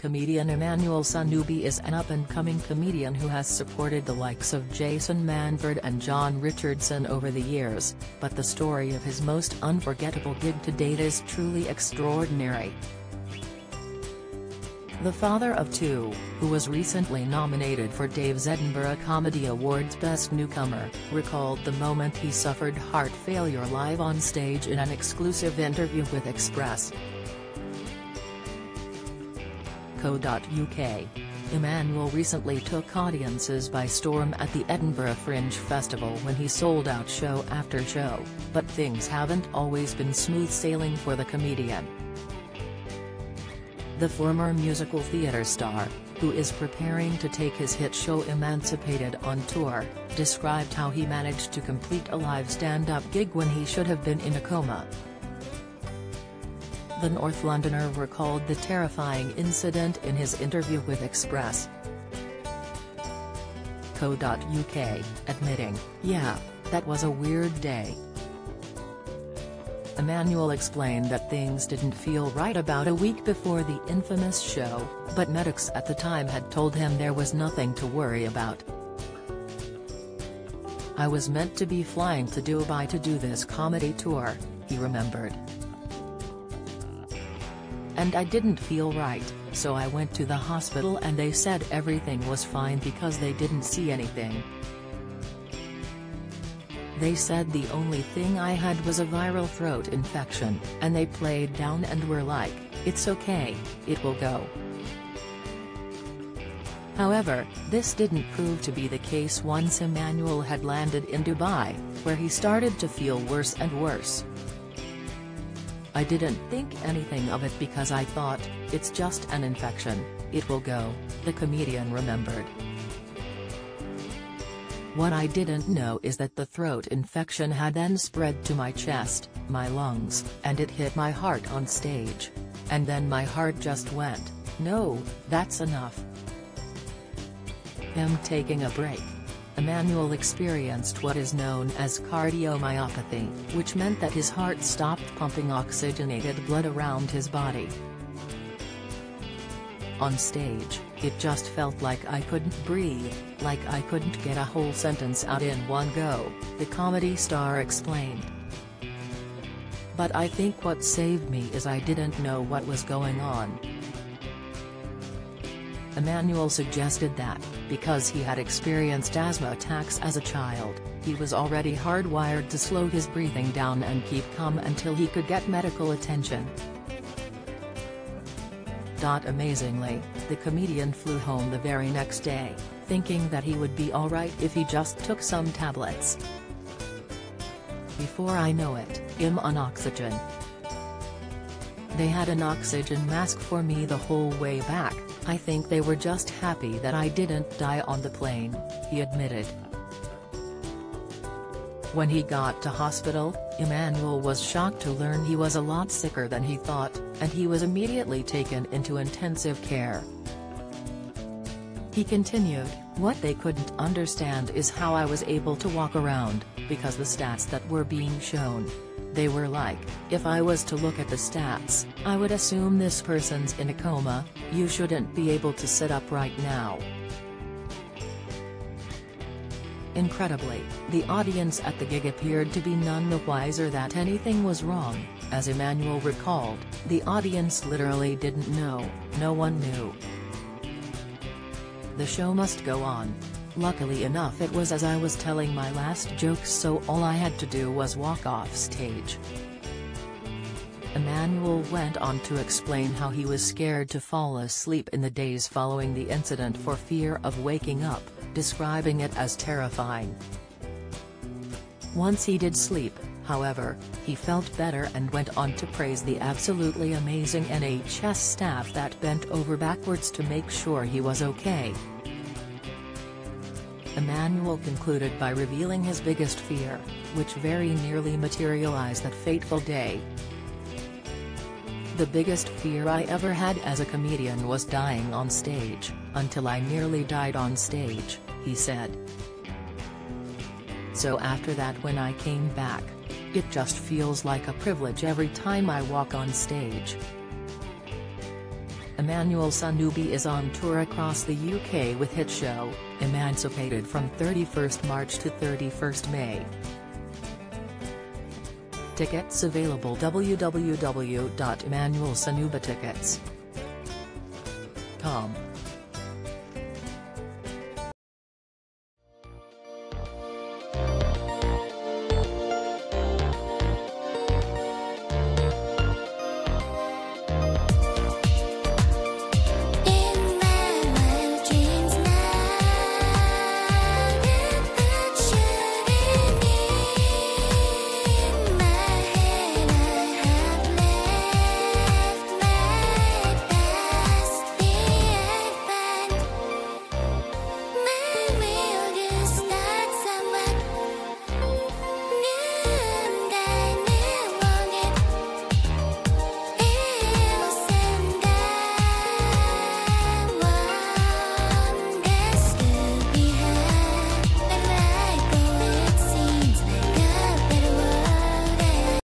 Comedian Emmanuel Sonubi is an up-and-coming comedian who has supported the likes of Jason Manford and John Richardson over the years, but the story of his most unforgettable gig to date is truly extraordinary. The father of two, who was recently nominated for Dave's Edinburgh Comedy Awards Best Newcomer, recalled the moment he suffered heart failure live on stage in an exclusive interview with Express. .uk. Emmanuel recently took audiences by storm at the Edinburgh Fringe Festival when he sold out show after show, but things haven't always been smooth sailing for the comedian. The former musical theatre star, who is preparing to take his hit show Emancipated on tour, described how he managed to complete a live stand-up gig when he should have been in a coma. The North Londoner recalled the terrifying incident in his interview with Express. .uk, admitting, "Yeah, that was a weird day." Emmanuel explained that things didn't feel right about a week before the infamous show, but medics at the time had told him there was nothing to worry about. "I was meant to be flying to Dubai to do this comedy tour," he remembered. "And I didn't feel right, so I went to the hospital and they said everything was fine because they didn't see anything. They said the only thing I had was a viral throat infection, and they played down and were like, 'It's okay, it will go.'" However, this didn't prove to be the case once Emmanuel had landed in Dubai, where he started to feel worse and worse. "I didn't think anything of it because I thought, it's just an infection, it will go," the comedian remembered. "What I didn't know is that the throat infection had then spread to my chest, my lungs, and it hit my heart on stage. And then my heart just went, 'No, that's enough. I'm taking a break.'" Emmanuel experienced what is known as cardiomyopathy, which meant that his heart stopped pumping oxygenated blood around his body. "On stage, it just felt like I couldn't breathe, like I couldn't get a whole sentence out in one go," the comedy star explained. "But I think what saved me is I didn't know what was going on." Emmanuel suggested that, because he had experienced asthma attacks as a child, he was already hardwired to slow his breathing down and keep calm until he could get medical attention. Amazingly, the comedian flew home the very next day, thinking that he would be alright if he just took some tablets. "Before I know it, I'm on oxygen. They had an oxygen mask for me the whole way back. I think they were just happy that I didn't die on the plane," he admitted. When he got to hospital, Emmanuel was shocked to learn he was a lot sicker than he thought, and he was immediately taken into intensive care. He continued, "What they couldn't understand is how I was able to walk around, because the stats that were being shown, they were like, if I was to look at the stats, I would assume this person's in a coma, you shouldn't be able to sit up right now." Incredibly, the audience at the gig appeared to be none the wiser that anything was wrong. As Emmanuel recalled, the audience literally didn't know, no one knew. "The show must go on. Luckily enough it was as I was telling my last jokes, so all I had to do was walk off stage." Emmanuel went on to explain how he was scared to fall asleep in the days following the incident for fear of waking up, describing it as terrifying. Once he did sleep, however, he felt better and went on to praise the absolutely amazing NHS staff that bent over backwards to make sure he was okay. Emmanuel concluded by revealing his biggest fear, which very nearly materialized that fateful day. "The biggest fear I ever had as a comedian was dying on stage, until I nearly died on stage," he said. "So after that when I came back, it just feels like a privilege every time I walk on stage." Emmanuel Sonubi is on tour across the UK with hit show, Emancipated from 31st March to 31st May. Tickets available www.emmanuelsonubitickets.com